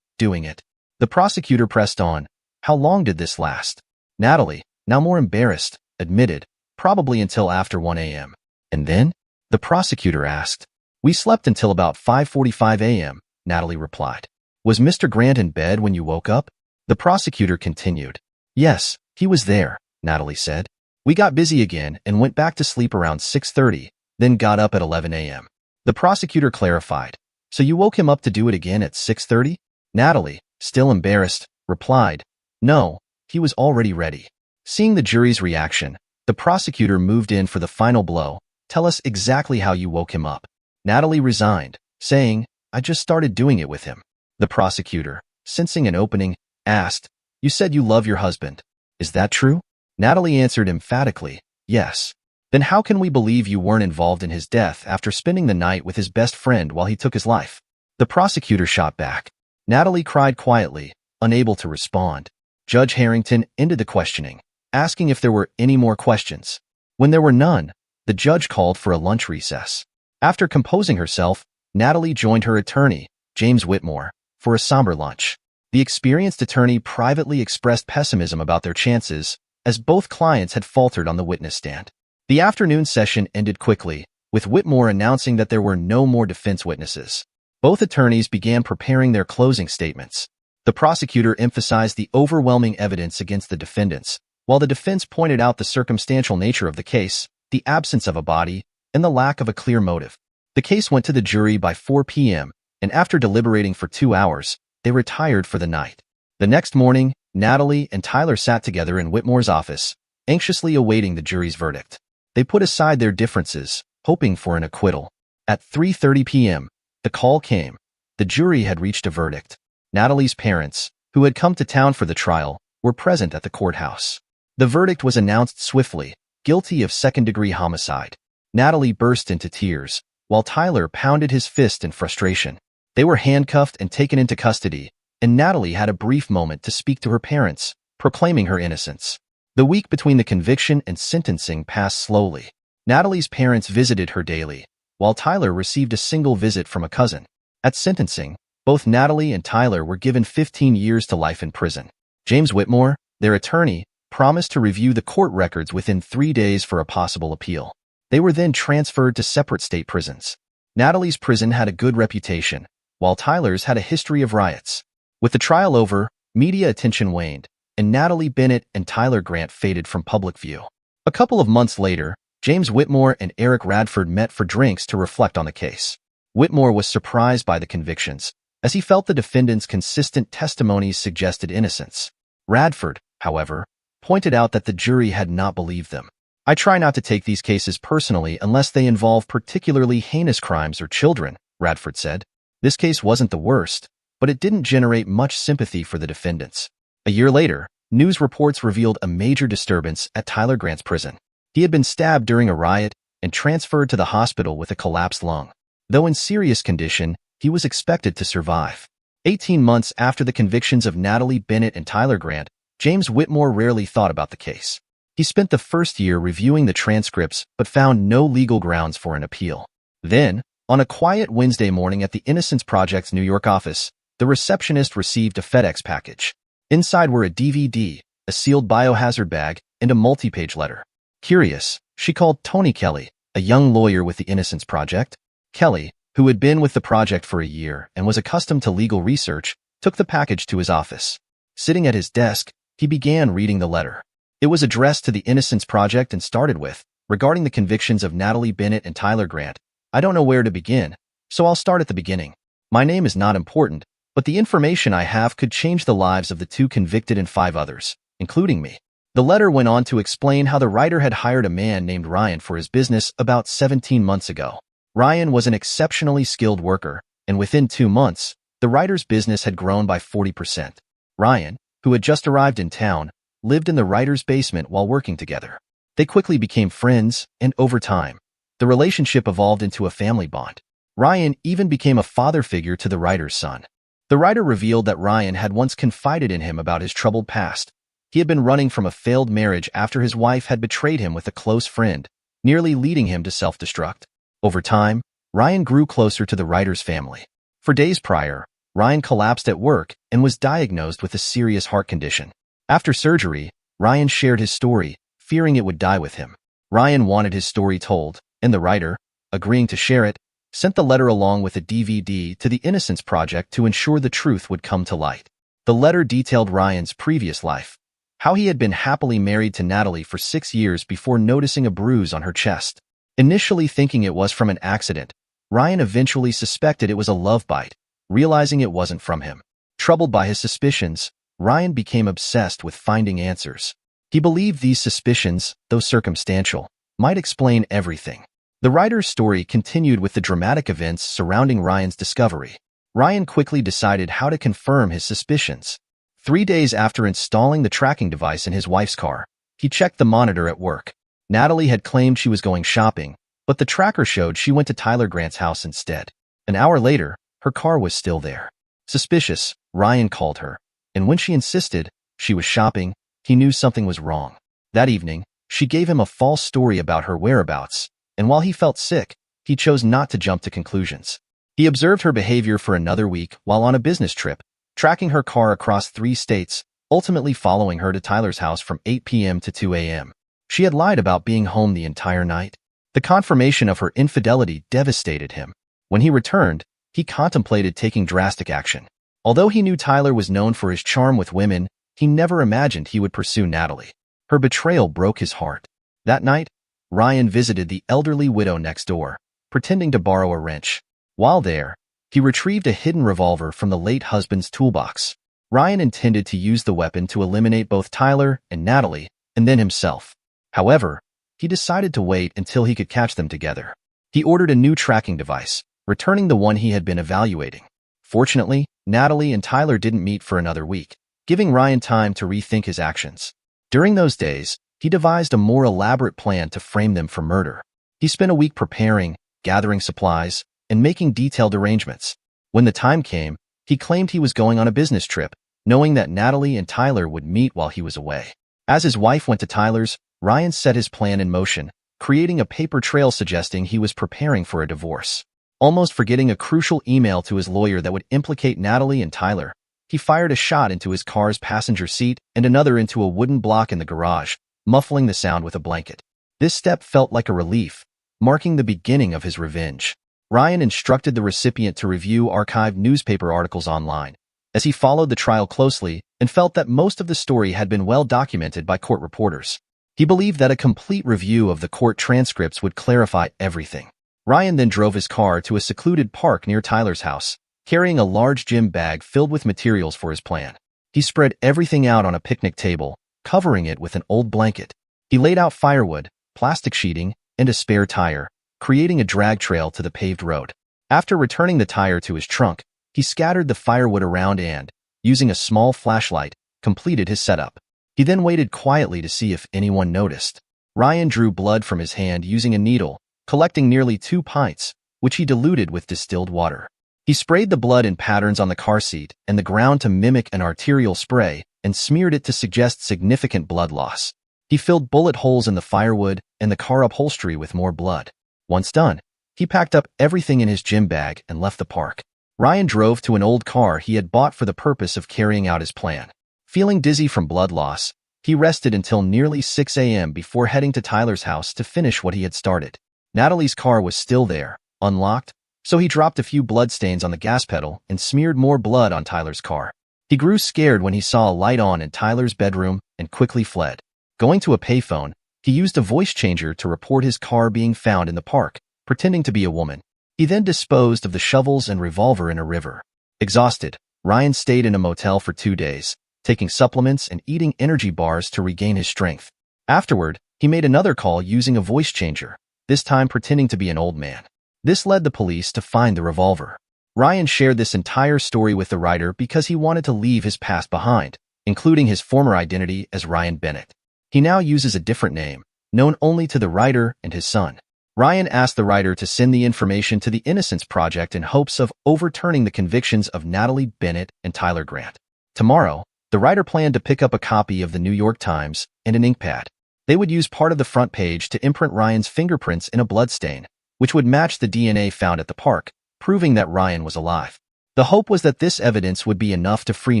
doing it." The prosecutor pressed on, "How long did this last?" Natalie, now more embarrassed, admitted, "Probably until after 1 a.m. "And then?" the prosecutor asked. "We slept until about 5:45 a.m., Natalie replied. "Was Mr. Grant in bed when you woke up?" The prosecutor continued. "Yes, he was there," Natalie said. "We got busy again and went back to sleep around 6:30, then got up at 11 a.m. The prosecutor clarified. "So you woke him up to do it again at 6:30? Natalie, still embarrassed, replied, "No, he was already ready." Seeing the jury's reaction, the prosecutor moved in for the final blow. "Tell us exactly how you woke him up." Natalie resigned, saying, "I just started doing it with him." The prosecutor, sensing an opening, asked, "You said you love your husband. Is that true?" Natalie answered emphatically, "Yes." "Then how can we believe you weren't involved in his death after spending the night with his best friend while he took his life?" The prosecutor shot back. Natalie cried quietly, unable to respond. Judge Harrington ended the questioning, asking if there were any more questions. When there were none, the judge called for a lunch recess. After composing herself, Natalie joined her attorney, James Whitmore, for a somber lunch. The experienced attorney privately expressed pessimism about their chances, as both clients had faltered on the witness stand. The afternoon session ended quickly, with Whitmore announcing that there were no more defense witnesses. Both attorneys began preparing their closing statements. The prosecutor emphasized the overwhelming evidence against the defendants, while the defense pointed out the circumstantial nature of the case, the absence of a body, and the lack of a clear motive. The case went to the jury by 4 p.m., and after deliberating for 2 hours, they retired for the night. The next morning, Natalie and Tyler sat together in Whitmore's office, anxiously awaiting the jury's verdict. They put aside their differences, hoping for an acquittal. At 3:30 p.m., the call came. The jury had reached a verdict. Natalie's parents, who had come to town for the trial, were present at the courthouse. The verdict was announced swiftly, guilty of second-degree homicide. Natalie burst into tears, while Tyler pounded his fist in frustration. They were handcuffed and taken into custody, and Natalie had a brief moment to speak to her parents, proclaiming her innocence. The week between the conviction and sentencing passed slowly. Natalie's parents visited her daily, while Tyler received a single visit from a cousin. At sentencing, both Natalie and Tyler were given 15 years to life in prison. James Whitmore, their attorney, promised to review the court records within 3 days for a possible appeal. They were then transferred to separate state prisons. Natalie's prison had a good reputation, while Tyler's had a history of riots. With the trial over, media attention waned, and Natalie Bennett and Tyler Grant faded from public view. A couple of months later, James Whitmore and Eric Radford met for drinks to reflect on the case. Whitmore was surprised by the convictions, as he felt the defendants' consistent testimonies suggested innocence. Radford, however, pointed out that the jury had not believed them. "I try not to take these cases personally unless they involve particularly heinous crimes or children," Radford said. This case wasn't the worst, but it didn't generate much sympathy for the defendants. A year later, news reports revealed a major disturbance at Tyler Grant's prison. He had been stabbed during a riot and transferred to the hospital with a collapsed lung. Though in serious condition, he was expected to survive. 18 months after the convictions of Natalie Bennett and Tyler Grant, James Whitmore rarely thought about the case. He spent the first year reviewing the transcripts but found no legal grounds for an appeal. Then, on a quiet Wednesday morning at the Innocence Project's New York office, the receptionist received a FedEx package. Inside were a DVD, a sealed biohazard bag, and a multi-page letter. Curious, she called Tony Kelly, a young lawyer with the Innocence Project. Kelly, who had been with the project for a year and was accustomed to legal research, took the package to his office. Sitting at his desk, he began reading the letter. It was addressed to the Innocence Project and started with, regarding the convictions of Natalie Bennett and Tyler Grant. I don't know where to begin, so I'll start at the beginning. My name is not important, but the information I have could change the lives of the 2 convicted and 5 others, including me. The letter went on to explain how the writer had hired a man named Ryan for his business about 17 months ago. Ryan was an exceptionally skilled worker, and within 2 months, the writer's business had grown by 40%. Ryan, who had just arrived in town, lived in the writer's basement while working together. They quickly became friends, and over time, the relationship evolved into a family bond. Ryan even became a father figure to the writer's son. The writer revealed that Ryan had once confided in him about his troubled past. He had been running from a failed marriage after his wife had betrayed him with a close friend, nearly leading him to self-destruct. Over time, Ryan grew closer to the writer's family. For days prior, Ryan collapsed at work and was diagnosed with a serious heart condition. After surgery, Ryan shared his story, fearing it would die with him. Ryan wanted his story told, and the writer, agreeing to share it, sent the letter along with a DVD to the Innocence Project to ensure the truth would come to light. The letter detailed Ryan's previous life, how he had been happily married to Natalie for 6 years before noticing a bruise on her chest. Initially thinking it was from an accident, Ryan eventually suspected it was a love bite, realizing it wasn't from him. Troubled by his suspicions, Ryan became obsessed with finding answers. He believed these suspicions, though circumstantial, might explain everything. The writer's story continued with the dramatic events surrounding Ryan's discovery. Ryan quickly decided how to confirm his suspicions. 3 days after installing the tracking device in his wife's car, he checked the monitor at work. Natalie had claimed she was going shopping, but the tracker showed she went to Tyler Grant's house instead. An hour later, her car was still there. Suspicious, Ryan called her, and when she insisted she was shopping, he knew something was wrong. That evening, she gave him a false story about her whereabouts, and while he felt sick, he chose not to jump to conclusions. He observed her behavior for another week while on a business trip, tracking her car across 3 states, ultimately following her to Tyler's house from 8 p.m. to 2 a.m. She had lied about being home the entire night. The confirmation of her infidelity devastated him. When he returned, he contemplated taking drastic action. Although he knew Tyler was known for his charm with women, he never imagined he would pursue Natalie. Her betrayal broke his heart. That night, Ryan visited the elderly widow next door, pretending to borrow a wrench. While there, he retrieved a hidden revolver from the late husband's toolbox. Ryan intended to use the weapon to eliminate both Tyler and Natalie, and then himself. However, he decided to wait until he could catch them together. He ordered a new tracking device, returning the one he had been evaluating. Fortunately, Natalie and Tyler didn't meet for another week, giving Ryan time to rethink his actions. During those days, he devised a more elaborate plan to frame them for murder. He spent a week preparing, gathering supplies, and making detailed arrangements. When the time came, he claimed he was going on a business trip, knowing that Natalie and Tyler would meet while he was away. As his wife went to Tyler's, Ryan set his plan in motion, creating a paper trail suggesting he was preparing for a divorce. Almost forgetting a crucial email to his lawyer that would implicate Natalie and Tyler, he fired a shot into his car's passenger seat and another into a wooden block in the garage, muffling the sound with a blanket. This step felt like a relief, marking the beginning of his revenge. Ryan instructed the recipient to review archived newspaper articles online, as he followed the trial closely and felt that most of the story had been well documented by court reporters. He believed that a complete review of the court transcripts would clarify everything. Ryan then drove his car to a secluded park near Tyler's house, carrying a large gym bag filled with materials for his plan. He spread everything out on a picnic table, covering it with an old blanket. He laid out firewood, plastic sheeting, and a spare tire, creating a drag trail to the paved road. After returning the tire to his trunk, he scattered the firewood around and, using a small flashlight, completed his setup. He then waited quietly to see if anyone noticed. Ryan drew blood from his hand using a needle, collecting nearly 2 pints, which he diluted with distilled water. He sprayed the blood in patterns on the car seat and the ground to mimic an arterial spray, and smeared it to suggest significant blood loss. He filled bullet holes in the firewood and the car upholstery with more blood. Once done, he packed up everything in his gym bag and left the park. Ryan drove to an old car he had bought for the purpose of carrying out his plan. Feeling dizzy from blood loss, he rested until nearly 6 a.m. before heading to Tyler's house to finish what he had started. Natalie's car was still there, unlocked, so he dropped a few bloodstains on the gas pedal and smeared more blood on Tyler's car. He grew scared when he saw a light on in Tyler's bedroom and quickly fled. Going to a payphone, he used a voice changer to report his car being found in the park, pretending to be a woman. He then disposed of the shovels and revolver in a river. Exhausted, Ryan stayed in a motel for 2 days, taking supplements and eating energy bars to regain his strength. Afterward, he made another call using a voice changer, this time pretending to be an old man. This led the police to find the revolver. Ryan shared this entire story with the writer because he wanted to leave his past behind, including his former identity as Ryan Bennett. He now uses a different name, known only to the writer and his son. Ryan asked the writer to send the information to the Innocence Project in hopes of overturning the convictions of Natalie Bennett and Tyler Grant. Tomorrow, the writer planned to pick up a copy of the New York Times and an ink pad. They would use part of the front page to imprint Ryan's fingerprints in a bloodstain, which would match the DNA found at the park, proving that Ryan was alive. The hope was that this evidence would be enough to free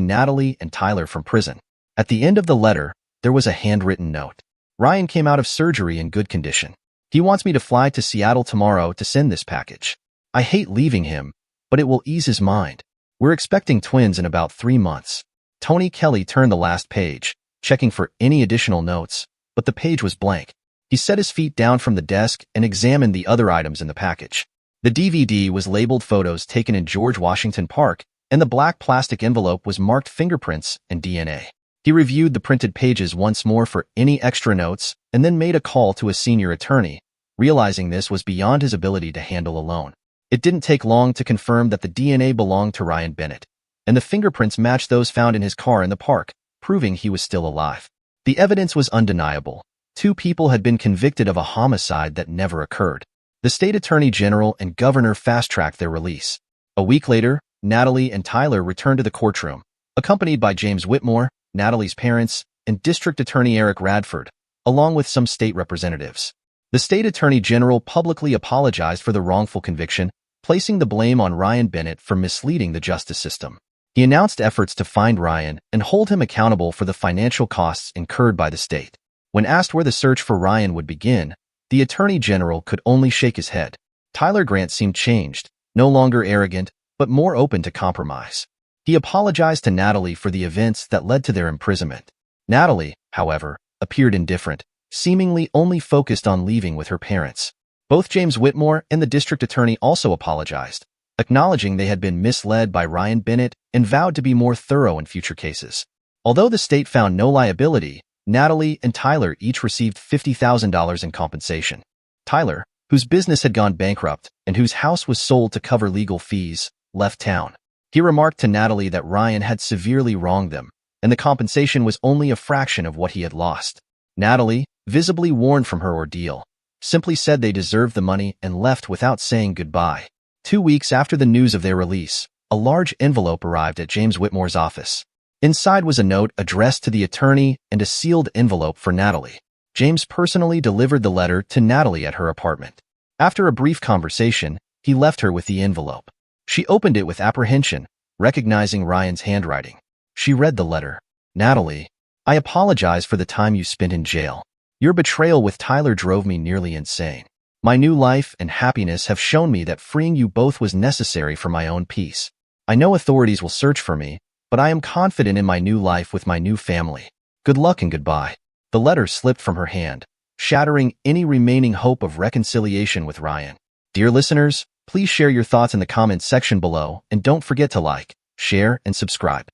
Natalie and Tyler from prison. At the end of the letter, there was a handwritten note. Ryan came out of surgery in good condition. He wants me to fly to Seattle tomorrow to send this package. I hate leaving him, but it will ease his mind. We're expecting twins in about 3 months. Tony Kelly turned the last page, checking for any additional notes, but the page was blank. He set his feet down from the desk and examined the other items in the package. The DVD was labeled photos taken in George Washington Park, and the black plastic envelope was marked fingerprints and DNA. He reviewed the printed pages once more for any extra notes and then made a call to a senior attorney, realizing this was beyond his ability to handle alone. It didn't take long to confirm that the DNA belonged to Ryan Bennett, and the fingerprints matched those found in his car in the park, proving he was still alive. The evidence was undeniable. 2 people had been convicted of a homicide that never occurred. The state attorney general and governor fast-tracked their release. A week later, Natalie and Tyler returned to the courtroom, accompanied by James Whitmore, Natalie's parents, and District Attorney Eric Radford, along with some state representatives. The state attorney general publicly apologized for the wrongful conviction, placing the blame on Ryan Bennett for misleading the justice system. He announced efforts to find Ryan and hold him accountable for the financial costs incurred by the state. When asked where the search for Ryan would begin, the Attorney General could only shake his head. Tyler Grant seemed changed, no longer arrogant, but more open to compromise. He apologized to Natalie for the events that led to their imprisonment. Natalie, however, appeared indifferent, seemingly only focused on leaving with her parents. Both James Whitmore and the district attorney also apologized, acknowledging they had been misled by Ryan Bennett and vowed to be more thorough in future cases. Although the state found no liability, Natalie and Tyler each received $50,000 in compensation. Tyler, whose business had gone bankrupt and whose house was sold to cover legal fees, left town. He remarked to Natalie that Ryan had severely wronged them, and the compensation was only a fraction of what he had lost. Natalie, visibly worn from her ordeal, simply said they deserved the money and left without saying goodbye. 2 weeks after the news of their release, a large envelope arrived at James Whitmore's office. Inside was a note addressed to the attorney and a sealed envelope for Natalie. James personally delivered the letter to Natalie at her apartment. After a brief conversation, he left her with the envelope. She opened it with apprehension, recognizing Ryan's handwriting. She read the letter. Natalie, I apologize for the time you spent in jail. Your betrayal with Tyler drove me nearly insane. My new life and happiness have shown me that freeing you both was necessary for my own peace. I know authorities will search for me, but I am confident in my new life with my new family. Good luck and goodbye. The letter slipped from her hand, shattering any remaining hope of reconciliation with Ryan. Dear listeners, please share your thoughts in the comments section below and don't forget to like, share, and subscribe.